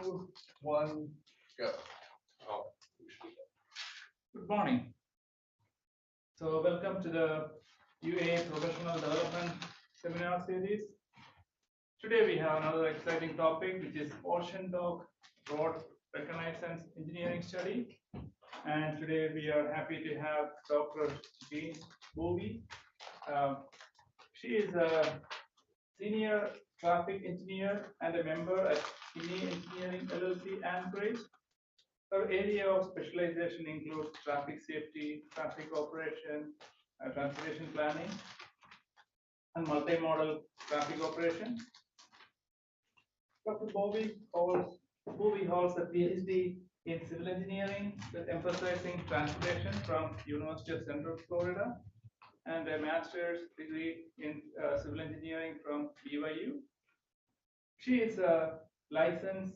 2, 1, go. Oh, Good morning. So welcome to the UA Professional Development Seminar Series. Today we have another exciting topic, which is Ocean Dog Road Reconnaissance Engineering Study. And today we are happy to have Dr. Jean Bovey. She is a senior traffic engineer and a member at Kinney Engineering LLC, Anchorage. Her area of specialization includes traffic safety, traffic operation, transportation planning, and multimodal traffic operation. Dr. Bovey holds a PhD in civil engineering with emphasizing transportation from University of Central Florida, and a master's degree in civil engineering from BYU. She is licensed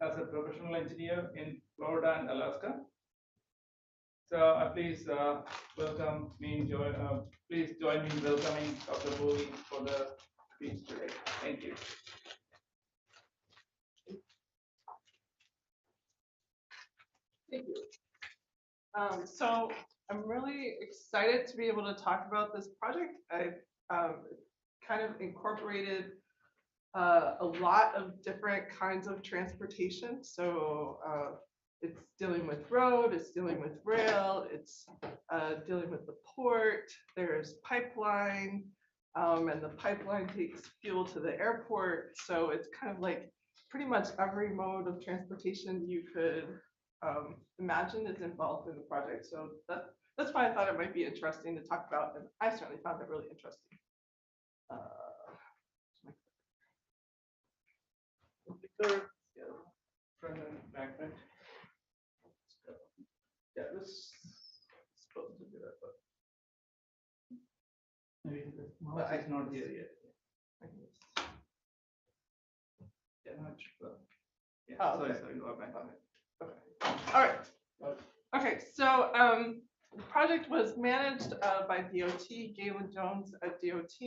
as a professional engineer in Florida and Alaska. So please welcome me. Please join me in welcoming Dr. Bovey for the speech today. Thank you. Thank you. So I'm really excited to be able to talk about this project. I've kind of incorporated a lot of different kinds of transportation. So it's dealing with road, it's dealing with rail, it's dealing with the port, there's pipeline, and the pipeline takes fuel to the airport. So it's kind of like pretty much every mode of transportation you could imagine is involved in the project. So that's why I thought it might be interesting to talk about, and I certainly found it really interesting. Front and back, right? Yeah, this is supposed to do that, but maybe the mouse is not here yet. Yeah, not sure. Yeah, Oh, okay. sorry, go back on it. Okay. All right. Okay, so the project was managed by DOT, Galen Jones at DOT.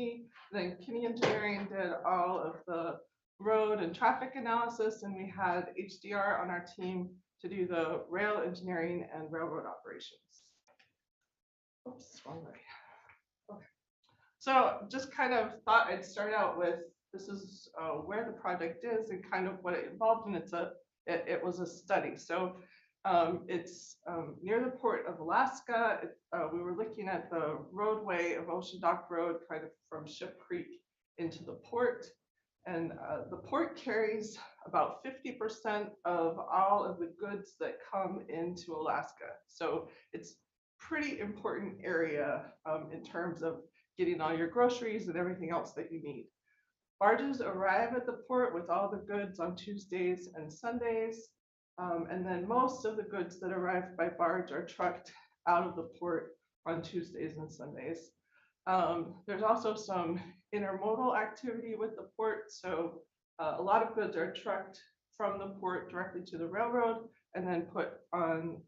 Then Kinney Engineering did all of the road and traffic analysis, and we had HDR on our team to do the rail engineering and railroad operations. Oops, wrong way. Okay. So just kind of thought I'd start out with, this is where the project is and kind of what it involved, and it was a study. So it's near the port of Alaska. We were looking at the roadway of Ocean Dock Road, kind of from Ship Creek into the port. And the port carries about 50% of all of the goods that come into Alaska. So it's pretty important area in terms of getting all your groceries and everything else that you need. Barges arrive at the port with all the goods on Tuesdays and Sundays. And then most of the goods that arrive by barge are trucked out of the port on Tuesdays and Sundays. There's also some intermodal activity with the port. So a lot of goods are trucked from the port directly to the railroad and then put on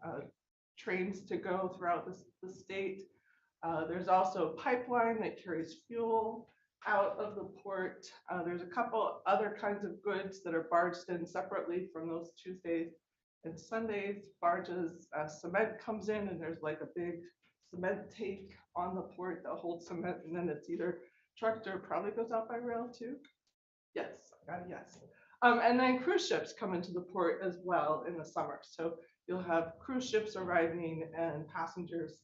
trains to go throughout the state. There's also a pipeline that carries fuel out of the port. There's a couple other kinds of goods that are barged in separately from those Tuesdays and Sundays barges. Cement comes in, and there's like a big cement tank on the port that holds cement, and then it's either trucked or probably goes out by rail too. Yes, I got a yes. And then cruise ships come into the port as well in the summer. So you'll have cruise ships arriving and passengers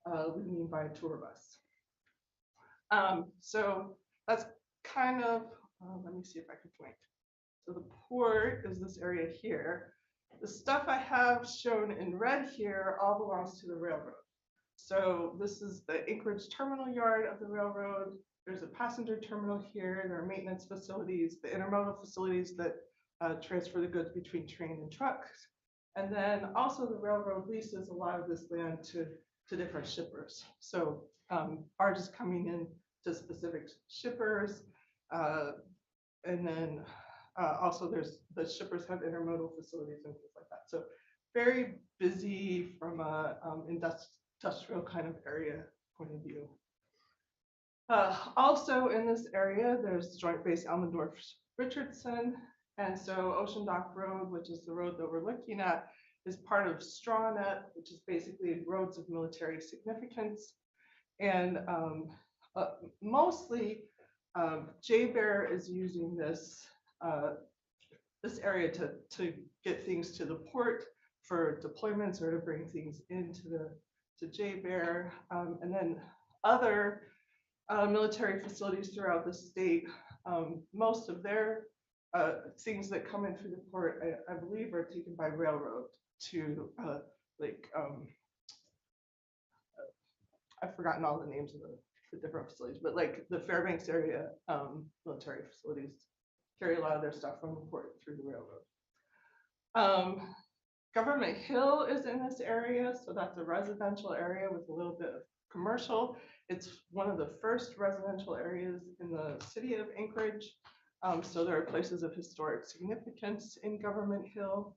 leaving by tour bus. So that's kind of, let me see if I can point. So the port is this area here. The stuff I have shown in red here all belongs to the railroad. So this is the Anchorage terminal yard of the railroad. There's a passenger terminal here. There are maintenance facilities, the intermodal facilities that transfer the goods between train and trucks. And then also the railroad leases a lot of this land to different shippers. So barges coming in to specific shippers. And then also the shippers have intermodal facilities and things like that. So very busy from a industrial kind of area point of view. Also in this area, there's Joint Base Elmendorf Richardson, And so Ocean Dock Road, which is the road that we're looking at, is part of StrawNet, which is basically roads of military significance. And mostly JBEAR is using this this area to get things to the port for deployments or to bring things into to JBEAR, and then other military facilities throughout the state. Most of their things that come in through the port, I believe, are taken by railroad to like I've forgotten all the names of the different facilities, but like the Fairbanks area military facilities carry a lot of their stuff from the port through the railroad. Government Hill is in this area, so that's a residential area with a little bit of commercial. It's one of the first residential areas in the city of Anchorage. So there are places of historic significance in Government Hill,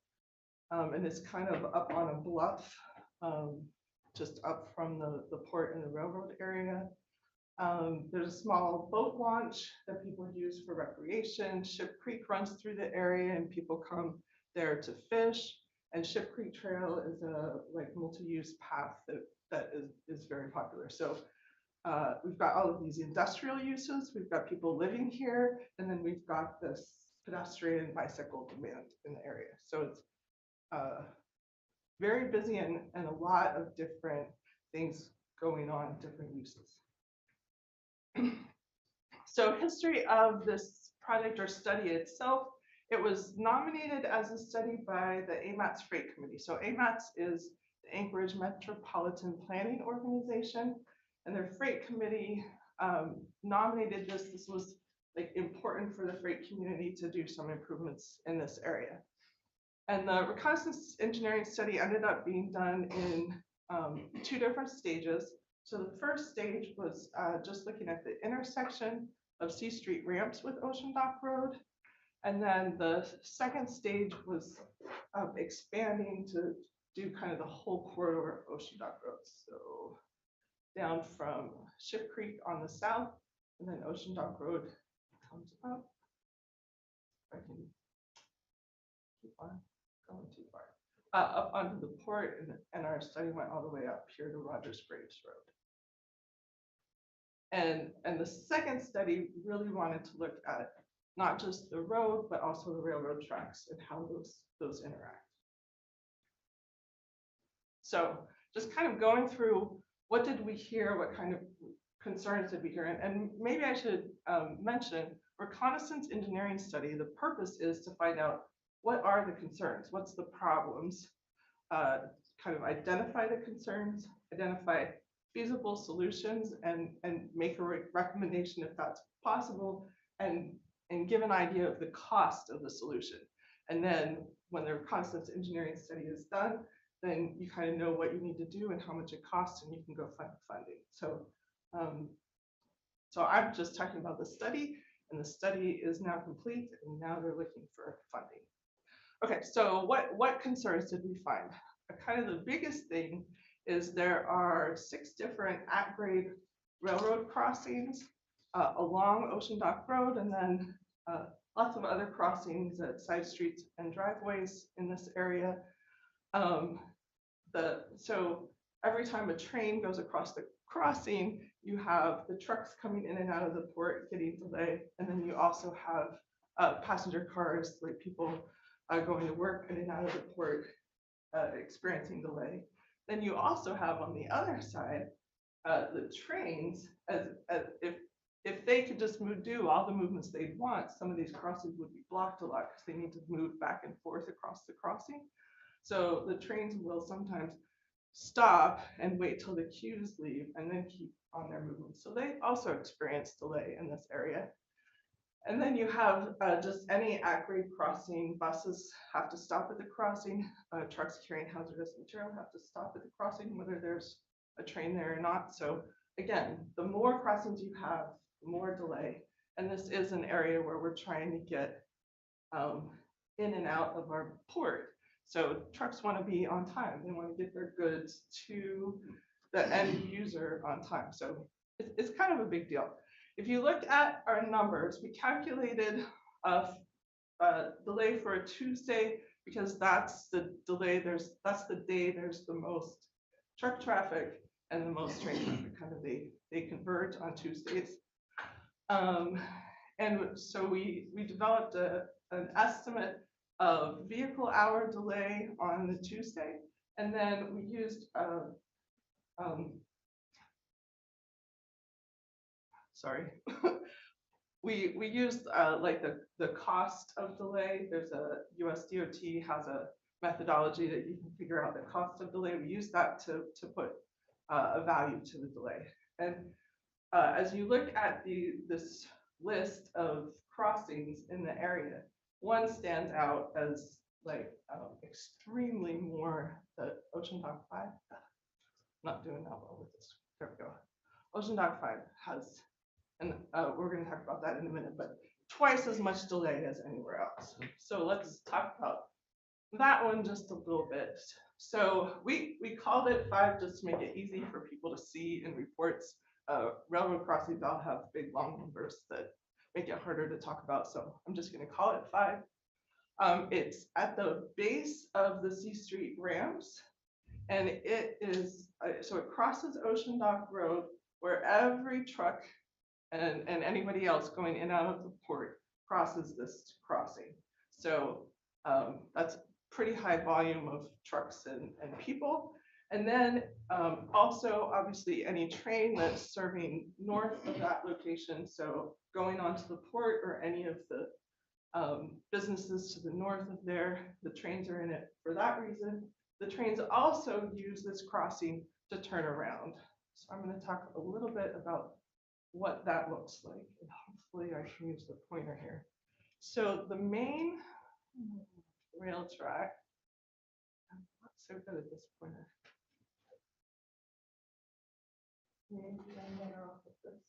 and it's kind of up on a bluff, just up from the port and the railroad area. There's a small boat launch that people use for recreation. Ship Creek runs through the area and people come there to fish. And Ship Creek Trail is a like multi-use path that is very popular. So we've got all of these industrial uses, we've got people living here, and then we've got this pedestrian bicycle demand in the area. So it's very busy and a lot of different things going on, different uses. So history of this project or study itself, it was nominated as a study by the AMATS Freight Committee. So AMATS is the Anchorage Metropolitan Planning Organization, and their Freight Committee nominated this. This was like important for the freight community to do some improvements in this area. And the reconnaissance engineering study ended up being done in 2 different stages. So the first stage was just looking at the intersection of C Street ramps with Ocean Dock Road. And then the second stage was expanding to do kind of the whole corridor of Ocean Dock Road. So down from Ship Creek on the south, and then Ocean Dock Road comes up. I can keep on going too far. Up onto the port, and our study went all the way up here to Rogers Graves Road. And the second study really wanted to look at not just the road, but also the railroad tracks and how those interact. So just kind of going through, what did we hear? What kind of concerns did we hear? And maybe I should mention, reconnaissance engineering study, the purpose is to find out what are the concerns, what's the problems, kind of identify the concerns, identify feasible solutions, and make a recommendation if that's possible, and give an idea of the cost of the solution. And then when the reconnaissance engineering study is done, then you kind of know what you need to do and how much it costs, and you can go find funding. So, so I'm just talking about the study, and the study is now complete, and now they're looking for funding. Okay, so what concerns did we find? Kind of the biggest thing is there are 6 different at-grade railroad crossings along Ocean Dock Road, and then lots of other crossings at side streets and driveways in this area. So every time a train goes across the crossing, you have the trucks coming in and out of the port getting delayed, and then you also have passenger cars, like people going to work in and out of the port experiencing delay. Then you also have on the other side the trains, as if they could just do all the movements they'd want, some of these crossings would be blocked a lot because they need to move back and forth across the crossing. So the trains will sometimes stop and wait till the queues leave and then keep on their movement. So they also experience delay in this area. And then you have just any at-grade crossing, buses have to stop at the crossing, trucks carrying hazardous material have to stop at the crossing, whether there's a train there or not. So again, the more crossings you have, the more delay. And this is an area where we're trying to get in and out of our port. So trucks want to be on time. They want to get their goods to the end user on time. So it's kind of a big deal. If you look at our numbers, we calculated delay for a Tuesday because that's the delay. That's the day there's the most truck traffic and the most train traffic. Kind of they converge on Tuesdays. And so we developed an estimate of vehicle hour delay on the Tuesday, and then we used sorry. We used like the cost of delay. There's a US DOT has a methodology that you can figure out the cost of delay. We use that to put a value to the delay. And as you look at this list of crossings in the area, one stands out as like extremely more the Ocean Dock 5. Not doing that well with this. There we go. Ocean Dock 5 has, and we're going to talk about that in a minute, but twice as much delay as anywhere else. So let's talk about that one just a little bit. So we called it 5 just to make it easy for people to see in reports. Railroad crossings all have big long numbers that make it harder to talk about. So I'm just going to call it 5. It's at the base of the C Street ramps, and it is so it crosses Ocean Dock Road, where every truck and anybody else going in and out of the port crosses this crossing. So that's pretty high volume of trucks and people. And then also, obviously, any train that's serving north of that location, so going onto the port or any of the businesses to the north of there, the trains are in it for that reason. The trains also use this crossing to turn around. So I'm going to talk a little bit about what that looks like, and hopefully I can use the pointer here. So the main rail track, I'm not so good at this pointer. Maybe I'm better off with this.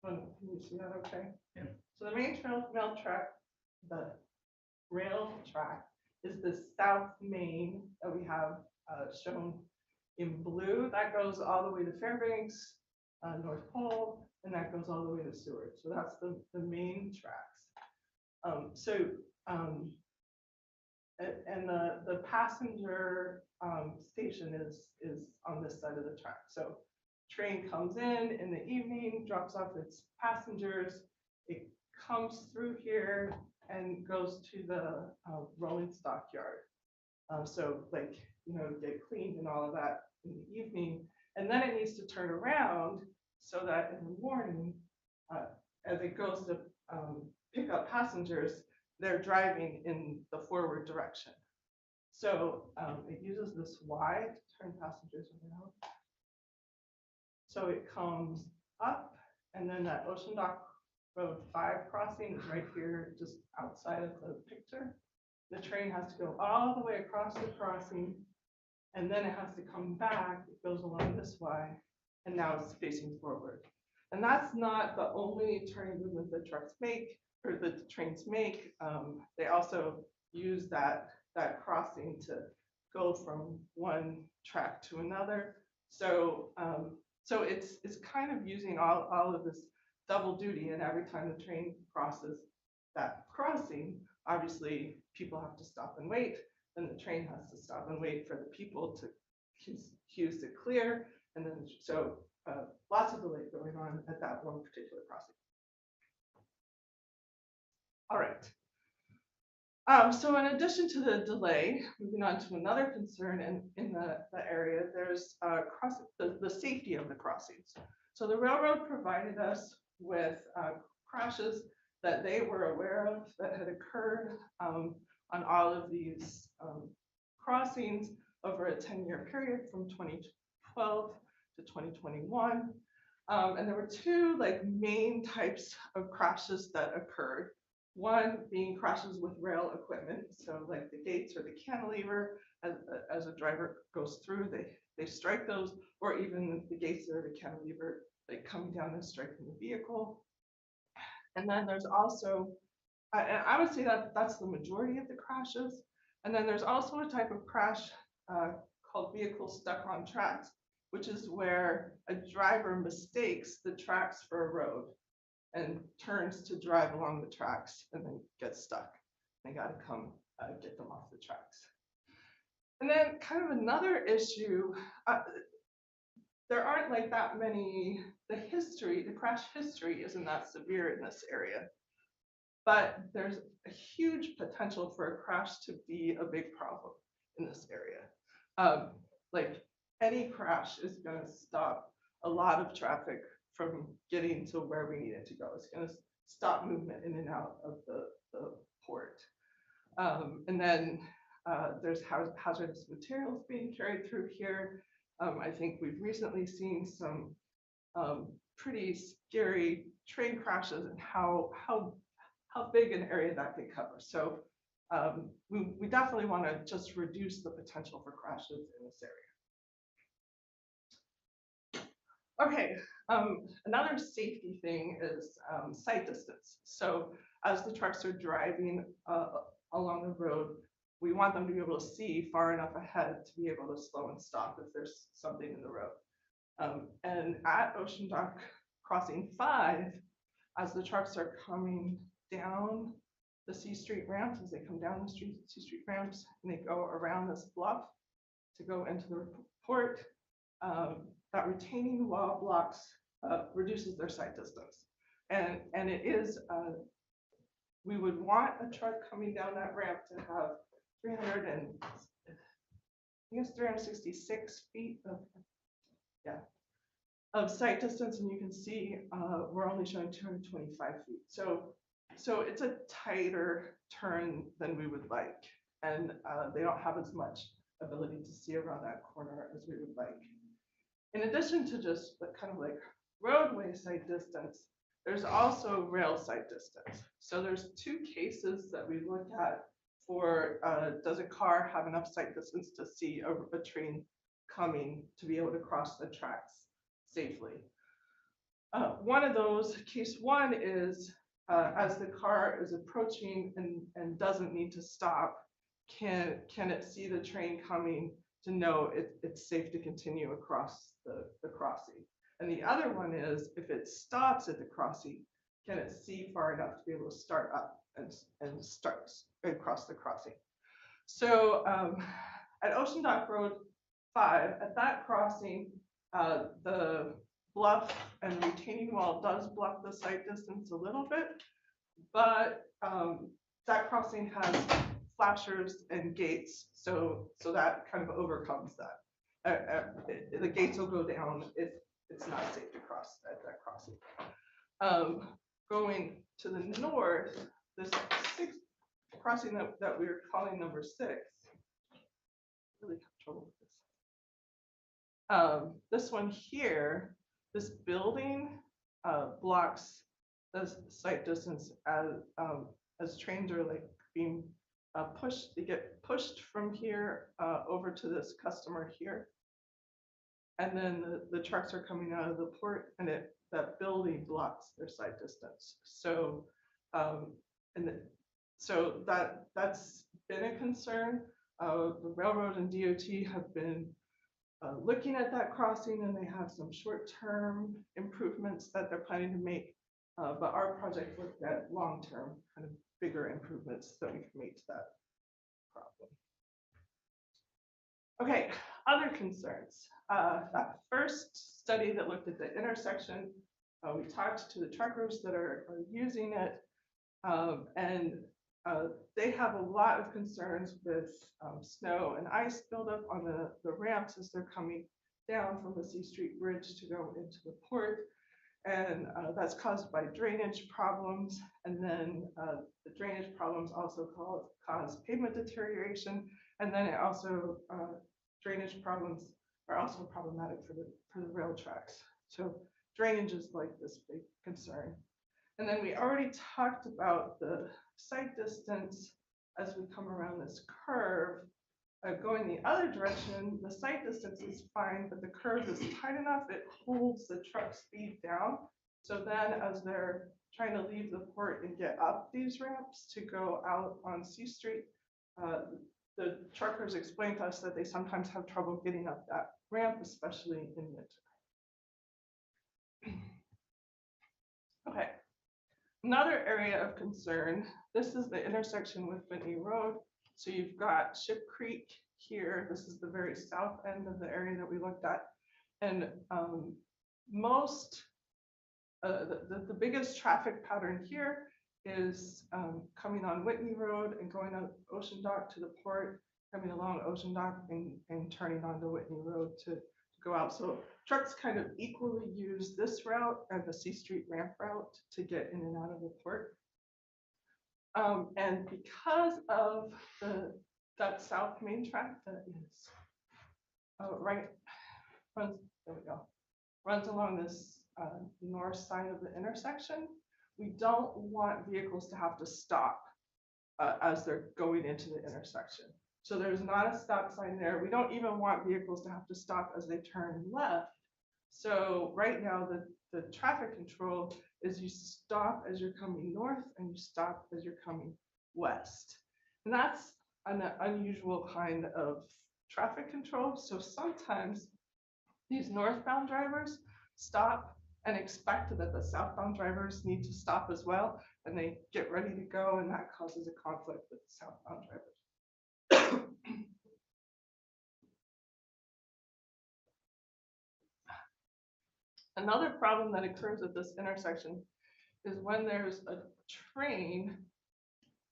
Oh, can you see that okay? Yeah. So the main rail track, the rail track is the South Main that we have shown in blue. That goes all the way to Fairbanks, North Pole, and that goes all the way to Seward. So that's the main tracks. And the passenger station is on this side of the track. So train comes in the evening, drops off its passengers. It comes through here and goes to the rolling stock yard. So like, get cleaned and all of that in the evening. And then it needs to turn around so that in the morning, as it goes to pick up passengers, they're driving in the forward direction. So it uses this Y to turn passengers around. So it comes up, and then that Ocean Dock Road 5 crossing is right here, just outside of the picture. The train has to go all the way across the crossing, and then it has to come back. It goes along this Y, and now it's facing forward. And that's not the only turning movement the trucks make, or the trains make. They also use that crossing to go from one track to another. So so it's kind of using all of this double duty, and every time the train crosses that crossing, obviously people have to stop and wait, then the train has to stop and wait for the people to cues to clear, and then so lots of delay going on at that one particular crossing. All right. So in addition to the delay, moving on to another concern in the area, there's the safety of the crossings. So the railroad provided us with crashes that they were aware of that had occurred on all of these crossings over a 10-year period from 2012 to 2021. And there were two main types of crashes that occurred. One being crashes with rail equipment, so like the gates or the cantilever, as a driver goes through, they strike those, or even the gates or the cantilever coming down and striking the vehicle. And then there's also, and I would say that that's the majority of the crashes. And then there's also a type of crash called vehicle stuck on tracks, which is where a driver mistakes the tracks for a road. and turns to drive along the tracks and then gets stuck. They got to come get them off the tracks. And then kind of another issue, there aren't like that many, the crash history isn't that severe in this area, but there's a huge potential for a crash to be a big problem in this area. Like any crash is going to stop a lot of traffic from getting to where we need it to go. It's going to stop movement in and out of the port. And then there's hazardous materials being carried through here. I think we've recently seen some pretty scary train crashes and how big an area that can cover. So we definitely want to just reduce the potential for crashes in this area. Okay, another safety thing is sight distance. So as the trucks are driving along the road, we want them to be able to see far enough ahead to be able to slow and stop if there's something in the road. And at Ocean Dock Crossing 5, as the trucks are coming down the C Street ramps, as they come down the C Street ramps, and they go around this bluff to go into the port, that retaining wall blocks reduces their sight distance. And it is, we would want a truck coming down that ramp to have 366 feet of sight distance, and you can see we're only showing 225 feet. So it's a tighter turn than we would like, and they don't have as much ability to see around that corner as we would like. In addition to just kind of like roadway sight distance, there's also rail sight distance. So there's two cases that we look at for does a car have enough sight distance to see a train coming to be able to cross the tracks safely. One of those, case one, is as the car is approaching and doesn't need to stop, can it see the train coming to know it's safe to continue across the crossing? And the other one is, if it stops at the crossing, can it see far enough to be able to start up and start across the crossing? So at Ocean Dock Road 5, at that crossing, the bluff and retaining wall does block the sight distance a little bit, but that crossing has flashers and gates, so that kind of overcomes that. The gates will go down if it's not safe to cross at that crossing. Going to the north, this sixth crossing that we were calling number 6, really have trouble with this. This one here, this building blocks the sight distance as trains are like being pushed. They get pushed from here over to this customer here, and then the trucks are coming out of the port, and that building blocks their sight distance. So so that's been a concern. The railroad and DOT have been looking at that crossing, and they have some short-term improvements that they're planning to make. But our project looked at long-term, kind of bigger improvements that we can make to that problem. Okay, other concerns. That first study that looked at the intersection, we talked to the truckers that are using it, and they have a lot of concerns with snow and ice buildup on the ramps as they're coming down from the C Street Bridge to go into the port. And that's caused by drainage problems. And then the drainage problems also cause pavement deterioration. And then it also, drainage problems are also problematic for the rail tracks. So drainage is like this big concern. And then we already talked about the sight distance as we come around this curve. Going the other direction, the sight distance is fine, but the curve is tight enough, it holds the truck speed down. So then as they're trying to leave the port and get up these ramps to go out on C Street, the truckers explained to us that they sometimes have trouble getting up that ramp, especially in winter. Okay, Another area of concern, this is the intersection with Whitney Road. So you've got Ship Creek here. This is the very south end of the area that we looked at. And the biggest traffic pattern here is coming on Whitney Road and going up Ocean Dock to the port, coming along Ocean Dock and turning onto Whitney Road to go out. So trucks kind of equally use this route and the C Street ramp route to get in and out of the port. And because of that south main track that is runs along this north side of the intersection, we don't want vehicles to have to stop as they're going into the intersection. So there's not a stop sign there. We don't even want vehicles to have to stop as they turn left. So right now, the traffic control is you stop as you're coming north and you stop as you're coming west. And that's an unusual kind of traffic control. So sometimes these northbound drivers stop and expect that the southbound drivers need to stop as well, and they get ready to go, and that causes a conflict with the southbound drivers. Another problem that occurs at this intersection is when there's a train.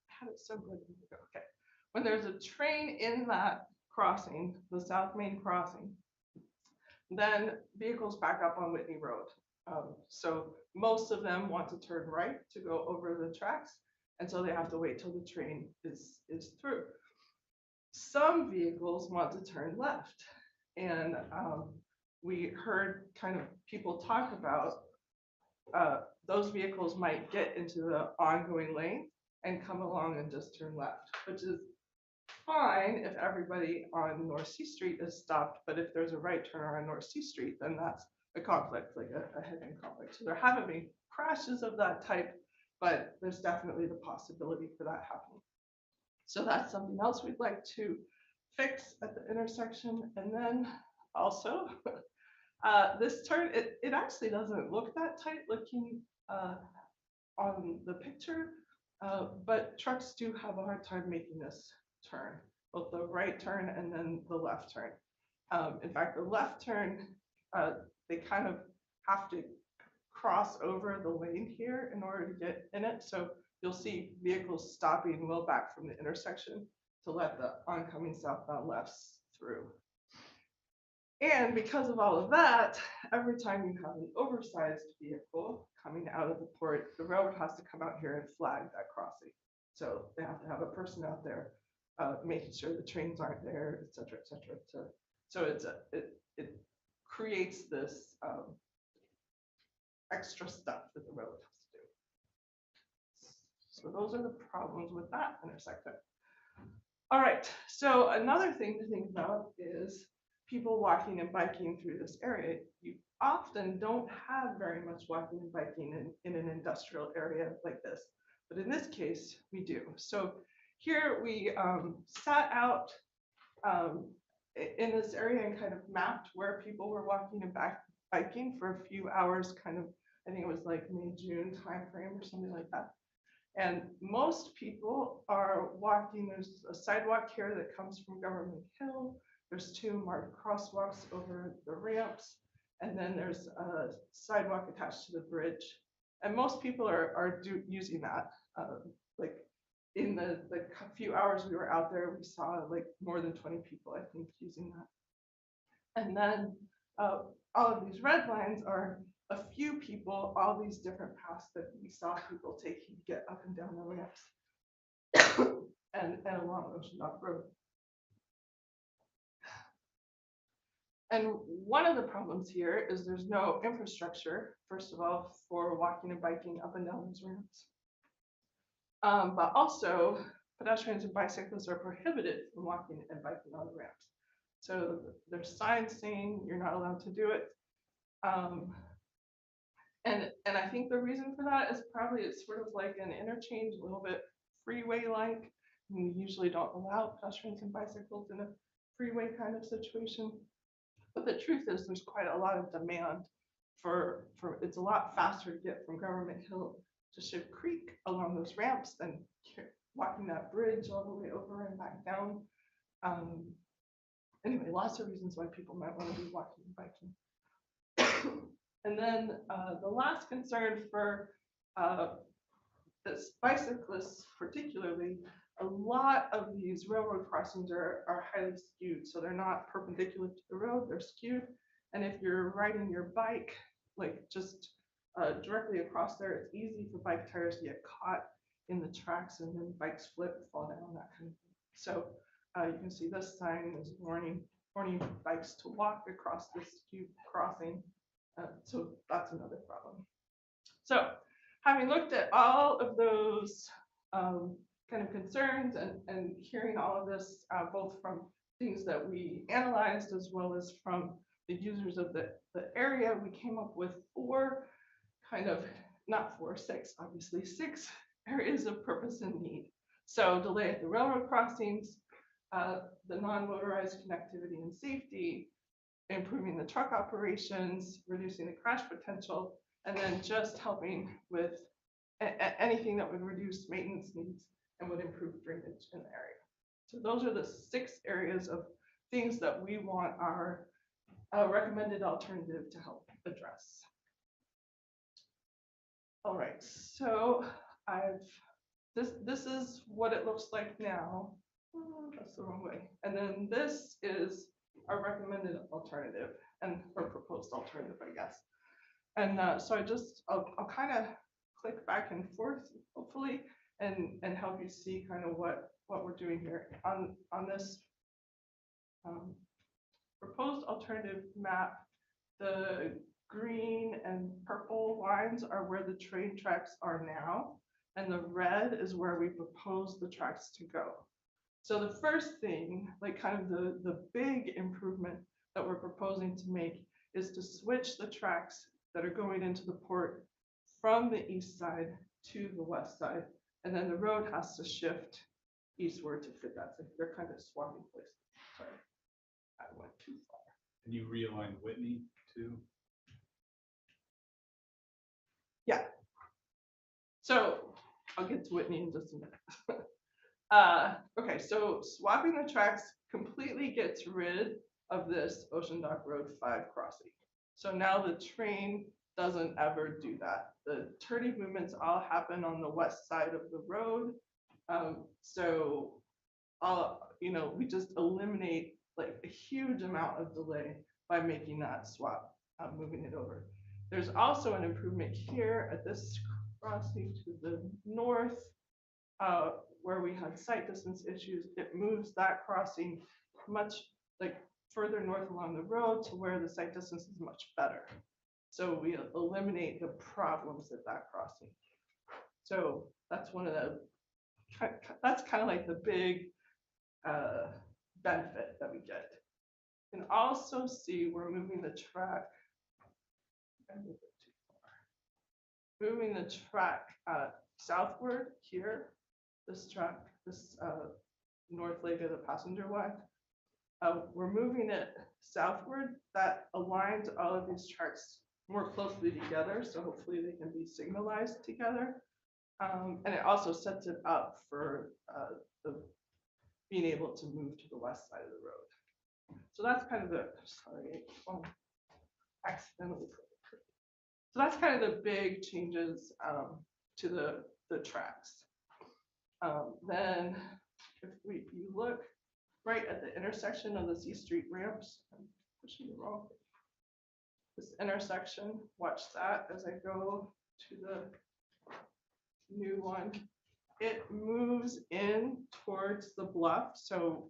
I had it so good. Okay. When there's a train in that crossing, the South Main crossing, then vehicles back up on Whitney Road. So most of them want to turn right to go over the tracks, and so they have to wait till the train is through. Some vehicles want to turn left, and we heard kind of people talk about those vehicles might get into the ongoing lane and come along and just turn left, which is fine if everybody on North C Street is stopped, but if there's a right turn on North C Street, then that's a conflict, like a head-end conflict. So there haven't been crashes of that type, but there's definitely the possibility for that happening. So that's something else we'd like to fix at the intersection. And then also, this turn, it actually doesn't look that tight looking on the picture, but trucks do have a hard time making this turn, both the right turn and then the left turn. In fact, the left turn, they kind of have to cross over the lane here in order to get in it. So you'll see vehicles stopping well back from the intersection to let the oncoming southbound lefts through. And because of all of that, every time you have an oversized vehicle coming out of the port, the railroad has to come out here and flag that crossing. So they have to have a person out there making sure the trains aren't there, et cetera, et cetera. So it creates this extra stuff that the railroad has to do. So those are the problems with that intersection. All right, so another thing to think about is people walking and biking through this area. You often don't have very much walking and biking in an industrial area like this, but in this case, we do. So here we sat out in this area and kind of mapped where people were walking and biking for a few hours, kind of, I think it was like May, June timeframe or something like that. And most people are walking. There's a sidewalk here that comes from Government Hill. There's 2 marked crosswalks over the ramps, and then there's a sidewalk attached to the bridge. And most people are using that. Like in the few hours we were out there, we saw like more than 20 people, I think, using that. And then all of these red lines are a few people, all these different paths that we saw people taking to get up and down the ramps and along Ocean Dock Road. And one of the problems here is there's no infrastructure, first of all, for walking and biking up and down these ramps. But also, pedestrians and bicyclists are prohibited from walking and biking on the ramps. So there's signs saying you're not allowed to do it. And I think the reason for that is probably it's sort of like an interchange, a little bit freeway-like. We usually don't allow pedestrians and bicycles in a freeway kind of situation. But the truth is there's quite a lot of demand for it's a lot faster to get from Government Hill to Ship Creek along those ramps, then walking that bridge all the way over and back down. Anyway, lots of reasons why people might want to be walking and biking. And then the last concern for this bicyclists particularly, a lot of these railroad crossings are highly skewed. So they're not perpendicular to the road, they're skewed. And if you're riding your bike, like just directly across there, it's easy for bike tires to get caught in the tracks and then bikes flip, fall down, that kind of thing. So you can see this sign is warning bikes to walk across this skewed crossing. So that's another problem. So having looked at all of those kind of concerns and hearing all of this, both from things that we analyzed as well as from the users of the area, we came up with six, obviously, 6 areas of purpose and need. So delay at the railroad crossings, the non-motorized connectivity and safety, improving the truck operations, reducing the crash potential, and then just helping with anything that would reduce maintenance needs and would improve drainage in the area. So those are the 6 areas of things that we want our recommended alternative to help address. All right, so this is what it looks like now. Oh, that's the wrong way. And then this is our recommended alternative or proposed alternative, I guess. And so I'll kind of click back and forth, hopefully, and help you see kind of what we're doing here on this proposed alternative map. The green and purple lines are where the train tracks are now, and the red is where we propose the tracks to go. So the first thing, like kind of the big improvement that we're proposing to make, is to switch the tracks that are going into the port from the east side to the west side, and then the road has to shift eastward to fit that. So they're kind of swapping places. Sorry, I went too far. And you realign Whitney too? Yeah. So I'll get to Whitney in just a minute. Okay, so swapping the tracks completely gets rid of this Ocean Dock Road 5 crossing. So now the train doesn't ever do that. The turning movements all happen on the west side of the road. So we just eliminate like a huge amount of delay by making that swap, moving it over. There's also an improvement here at this crossing to the north, where we had sight distance issues. It moves that crossing much like further north along the road to where the sight distance is much better. So we eliminate the problems at that crossing. So that's that's kind of like the big benefit that we get. You can also see we're moving the track. Moving the track southward here. This track, this north leg of the passenger way. We're moving it southward. That aligns all of these tracks more closely together, so hopefully they can be signalized together. And it also sets it up for being able to move to the west side of the road. So that's kind of accidentally. So that's kind of the big changes to the tracks. Then if you look right at the intersection of the C Street ramps, I'm pushing the wrong way. This intersection, watch that as I go to the new one. It moves in towards the bluff, so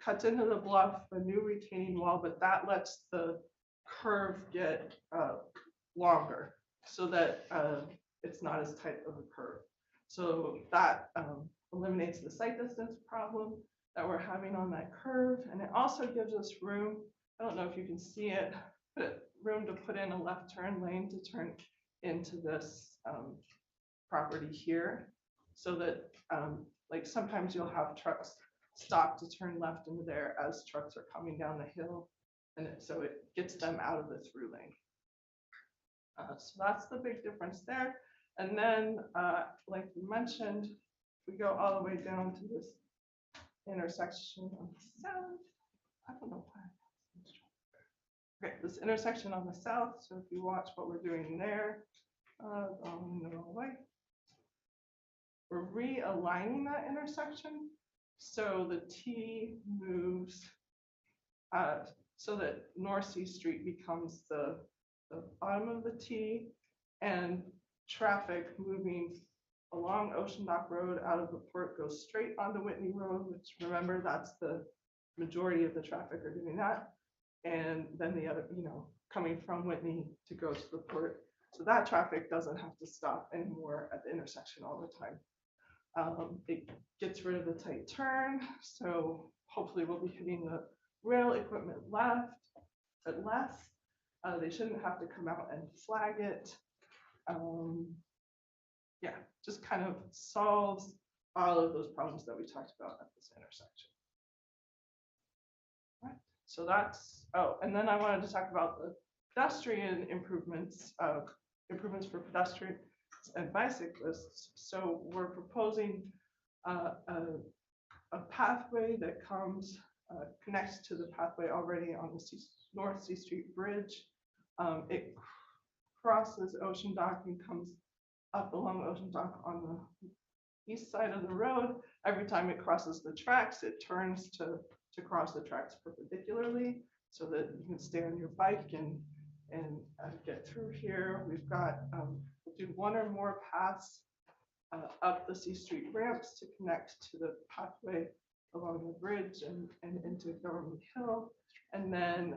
cuts into the bluff, a new retaining wall, but that lets the curve get longer so that it's not as tight of a curve. So that eliminates the sight distance problem that we're having on that curve. And it also gives us room, I don't know if you can see it, but room to put in a left turn lane to turn into this property here. So that like sometimes you'll have trucks stop to turn left into there as trucks are coming down the hill. And so it gets them out of the through lane. So that's the big difference there. And then, like you mentioned, we go all the way down to this intersection on the south. I don't know why. Okay, this intersection on the south. So if you watch what we're doing there, going the wrong way. We're realigning that intersection so the T moves so that North C Street becomes the bottom of the T, and traffic moving along Ocean Dock Road out of the port goes straight onto Whitney Road, which, remember, that's the majority of the traffic are doing that. And then the other, coming from Whitney to go to the port. So that traffic doesn't have to stop anymore at the intersection all the time. It gets rid of the tight turn, so hopefully we'll be hitting the rail equipment less. They shouldn't have to come out and flag it. Yeah, just kind of solves all of those problems that we talked about at this intersection. Right. So that's, and then I wanted to talk about the pedestrian improvements, improvements for pedestrians and bicyclists. So we're proposing a pathway that connects to the pathway already on the North C Street Bridge. It crosses Ocean Dock and comes up along Ocean Dock on the east side of the road. Every time it crosses the tracks, it turns to cross the tracks perpendicularly so that you can stay on your bike and get through here. We've got, we'll do one or more paths up the C Street ramps to connect to the pathway along the bridge and into Government Hill. And then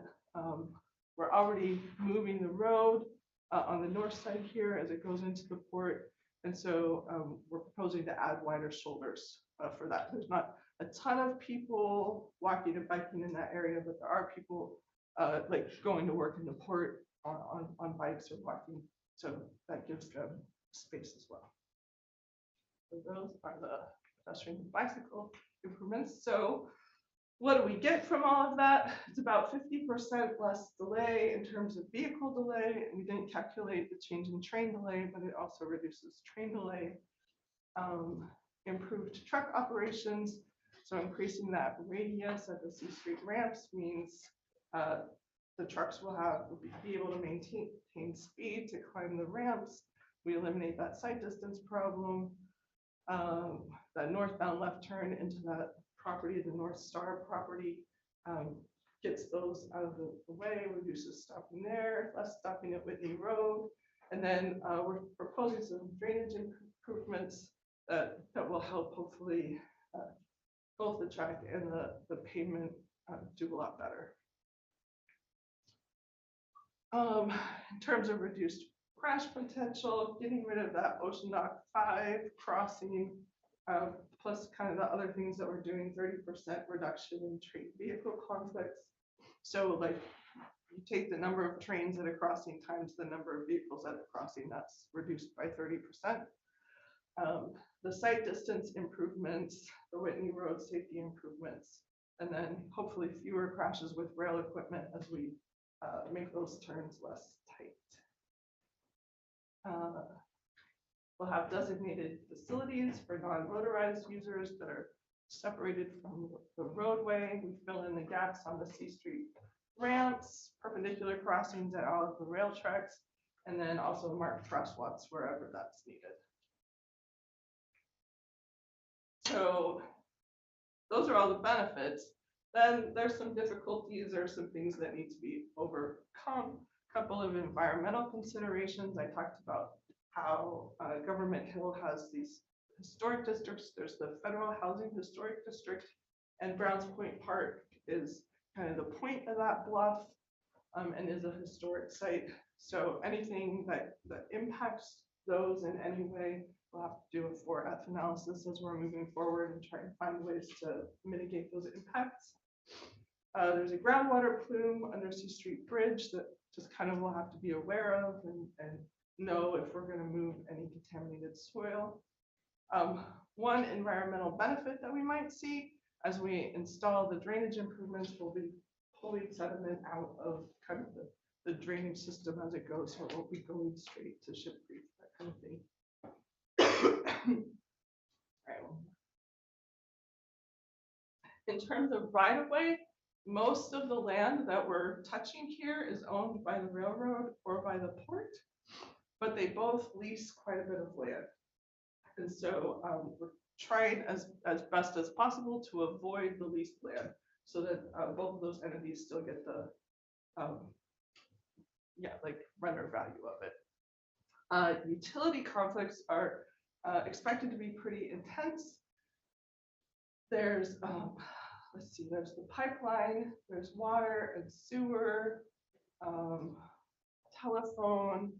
we're already moving the road on the north side here as it goes into the port. And so we're proposing to add wider shoulders for that. There's not a ton of people walking and biking in that area, but there are people like going to work in the port on bikes or walking. So that gives them space as well. So those are the pedestrian and bicycle improvements. So what do we get from all of that? It's about 50% less delay in terms of vehicle delay. We didn't calculate the change in train delay, but it also reduces train delay. Improved truck operations. So increasing that radius at the C Street ramps means the trucks will be able to maintain speed to climb the ramps. We eliminate that sight distance problem. That northbound left turn into that property, the North Star property, gets those out of the way, reduces stopping there, less stopping at Whitney Road. And then we're proposing some drainage improvements that will help hopefully both the track and the pavement do a lot better. In terms of reduced crash potential, getting rid of that Ocean Dock 5 crossing, plus kind of the other things that we're doing, 30% reduction in train vehicle conflicts. So like you take the number of trains at a crossing times the number of vehicles at a crossing, that's reduced by 30%. The sight distance improvements, the Whitney Road safety improvements, and then hopefully fewer crashes with rail equipment as we make those turns less tight. We'll have designated facilities for non-motorized users that are separated from the roadway. We fill in the gaps on the C Street ramps, perpendicular crossings at all of the rail tracks, and then also marked crosswalks wherever that's needed. So those are all the benefits. Then there's some difficulties or some things that need to be overcome. A couple of environmental considerations. I talked about how Government Hill has these historic districts. There's the Federal Housing Historic District, and Browns Point Park is kind of the point of that bluff and is a historic site. So anything that impacts those in any way, we'll have to do a 4F analysis as we're moving forward and try and find ways to mitigate those impacts. There's a groundwater plume under C Street Bridge that just kind of we'll have to be aware of and know if we're going to move any contaminated soil. One environmental benefit that we might see as we install the drainage improvements will be pulling sediment out of kind of the drainage system as it goes, so it won't be going straight to Ship Creek, that kind of thing. Right. In terms of right of way, most of the land that we're touching here is owned by the railroad or by the port, but they both lease quite a bit of land. And so we're trying as best as possible to avoid the leased land so that both of those entities still get the like render value of it. Utility conflicts are expected to be pretty intense. There's let's see, there's the pipeline, there's water and sewer, telephone,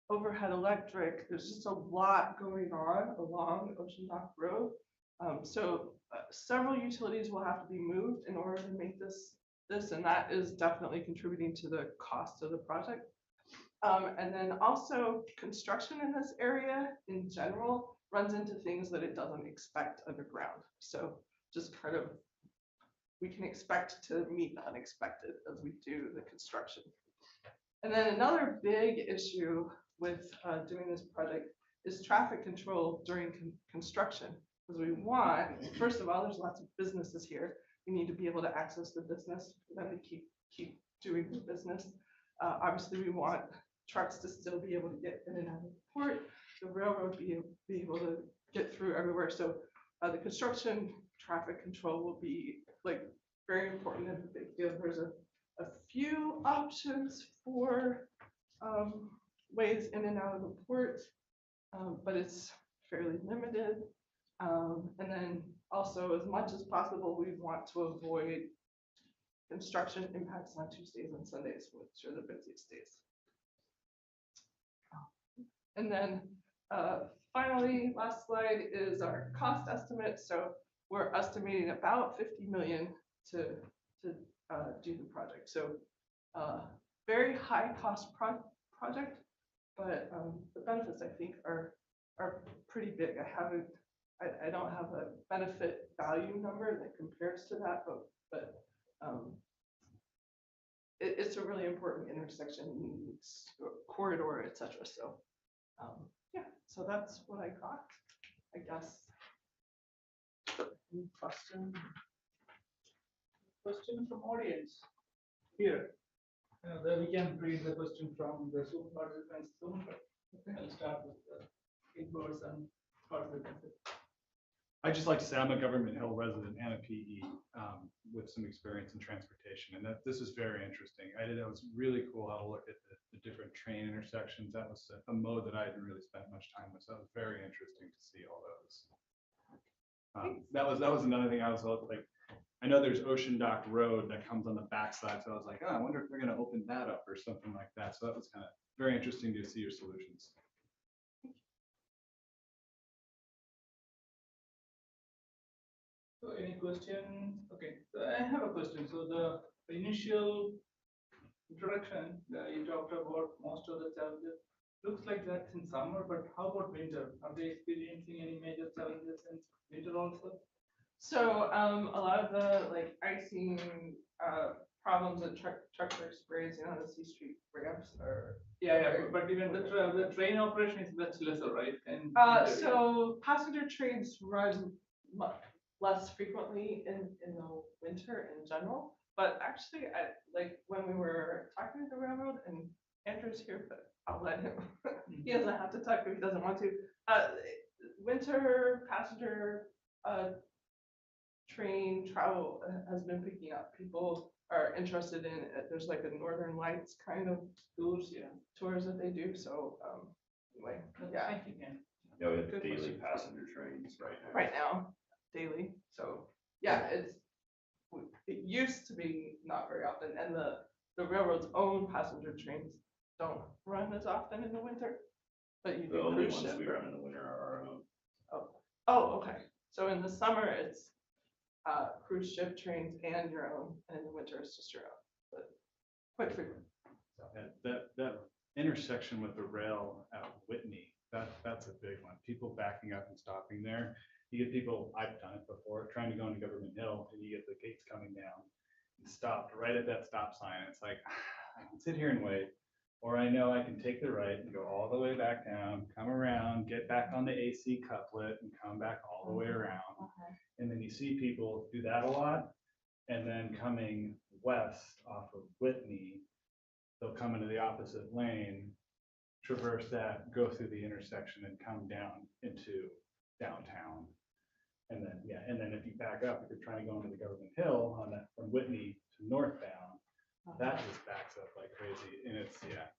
overhead electric. There's just a lot going on along Ocean Dock Road. So several utilities will have to be moved in order to make this, and that is definitely contributing to the cost of the project. And then also construction in this area in general runs into things that it doesn't expect underground. So just kind of, we can expect to meet the unexpected as we do the construction. And then another big issue with doing this project is traffic control during construction. Because we want, first of all, there's lots of businesses here. We need to be able to access the business for them to keep doing the business. Obviously, we want trucks to still be able to get in and out of the port, the railroad be able to get through everywhere. So the construction traffic control will be like very important and a big deal. There's a few options for ways in and out of the port, but it's fairly limited. And then also, as much as possible, we want to avoid construction impacts on Tuesdays and Sundays, which are the busiest days. And then finally, last slide is our cost estimate. So we're estimating about 50 million to do the project. So very high cost project, but the benefits I think are pretty big. I don't have a benefit value number that compares to that, but it's a really important intersection, corridor, etc. So yeah, so that's what I got, I guess. Any question? Question from audience here. Then we can read the question from the Zoom participants soon, but I'll start with the in-person participants. I just like to say I'm a Government Hill resident and a PE with some experience in transportation, and that this is very interesting. It was really cool how to look at the different train intersections. That was a mode that I hadn't really spent much time with, so it was very interesting to see all those. That was another thing I was like. I know there's Ocean Dock Road that comes on the backside, so I was like, oh, I wonder if they're going to open that up or something like that. So that was kind of very interesting to see your solutions. So any question? Okay, so I have a question. So the initial introduction, you talked about most of the challenges. Looks like that's in summer, but how about winter? Are they experiencing any major challenges in winter also? So a lot of the like icing problems that trucks are experiencing on the C Street ramps are. Yeah, but even the train operation is much lesser, right? And so passenger trains run less frequently in the winter in general. But actually, like when we were talking to the railroad, and Andrew's here, but I'll let him. He doesn't have to talk if he doesn't want to. Winter passenger train travel has been picking up. People are interested in it. There's like a Northern Lights kind of tours that they do. So anyway, yeah. Thank you, Ken. Yeah, we have Good daily question. passenger trains right now. Right now, daily. So yeah, it used to be not very often, and the railroad's own passenger trains don't run as often in the winter. But you The do only cruise ones ship. we run in the winter are our own. Oh, okay. So in the summer it's cruise ship trains and your own, and in the winter it's just your own. But quite frequent. That intersection with the rail at Whitney, that's a big one. People backing up and stopping there. You get people, I've done it before, trying to go into Government Hill, and you get the gates coming down and stopped right at that stop sign. It's like, I can sit here and wait, Or I know I can take the right and go all the way back down, come around, get back on the AC couplet and come back all the way around. Okay. And then you see people do that a lot. And then coming west off of Whitney, they'll come into the opposite lane, traverse that, go through the intersection and come down into downtown. And then, yeah, and then if you back up, if you're trying to go into the Government Hill on that from Whitney to northbound, that just backs up like crazy. And it's, yeah,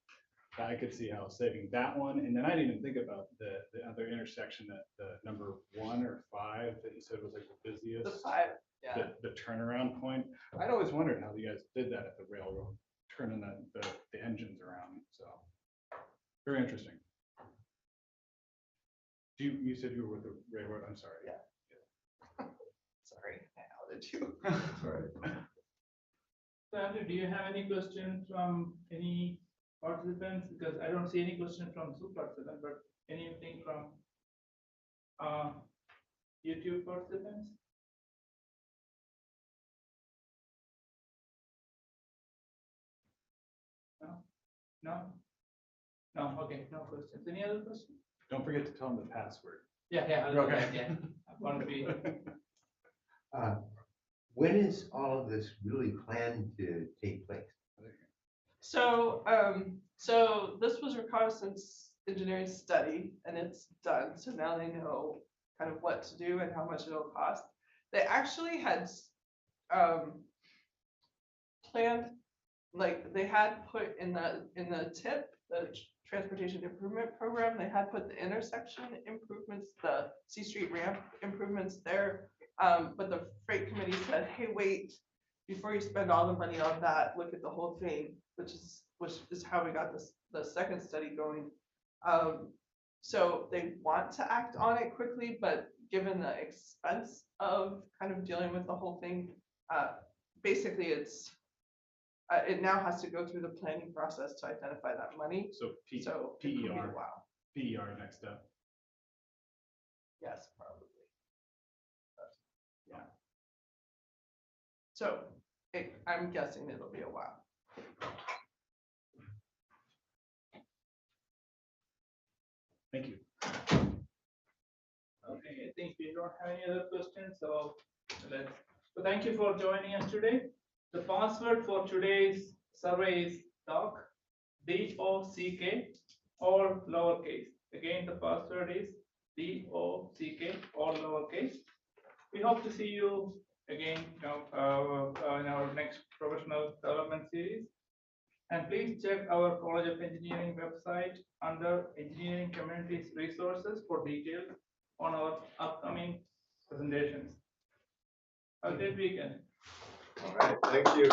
I could see how saving that one. And then I didn't even think about the other intersection at the number 1 or 5 that you said was like the busiest. The 5, yeah. The turnaround point. I'd always wondered how you guys did that at the railroad, turning the engines around. So very interesting. You said you were with the railroad. I'm sorry. Yeah. Sorry, I outed you. Sorry. So Andrew, do you have any questions from any participants? Because I don't see any question from Zoom participants, but anything from YouTube participants? No? No? No, okay, no questions. Any other questions? Don't forget to tell them the password. Yeah, I'll do Okay. that, yeah. I want to be, When is all of this really planned to take place? So, so this was reconnaissance engineering study and it's done. So now they know kind of what to do and how much it'll cost. They actually had planned, like they had put in the TIP, the Transportation Improvement Program, they had put the intersection improvements, the C Street ramp improvements there. But the freight committee said, hey, wait, before you spend all the money on that, look at the whole thing, which is how we got the second study going. So they want to act on it quickly, but given the expense of kind of dealing with the whole thing, basically it now has to go through the planning process to identify that money. So So it could be a PER, while. PER next up. Yes, probably. Yeah. So I'm guessing it'll be a while. Thank you. okay, I think we don't have any other questions, so thank you for joining us today. The password for today's survey is DOCK, DOCK, all lowercase. Again, the password is DOCK, all lowercase. We hope to see you again, in our next professional development series. And please check our College of Engineering website under Engineering Communities Resources for details on our upcoming presentations. Have a great weekend. All right, thank you.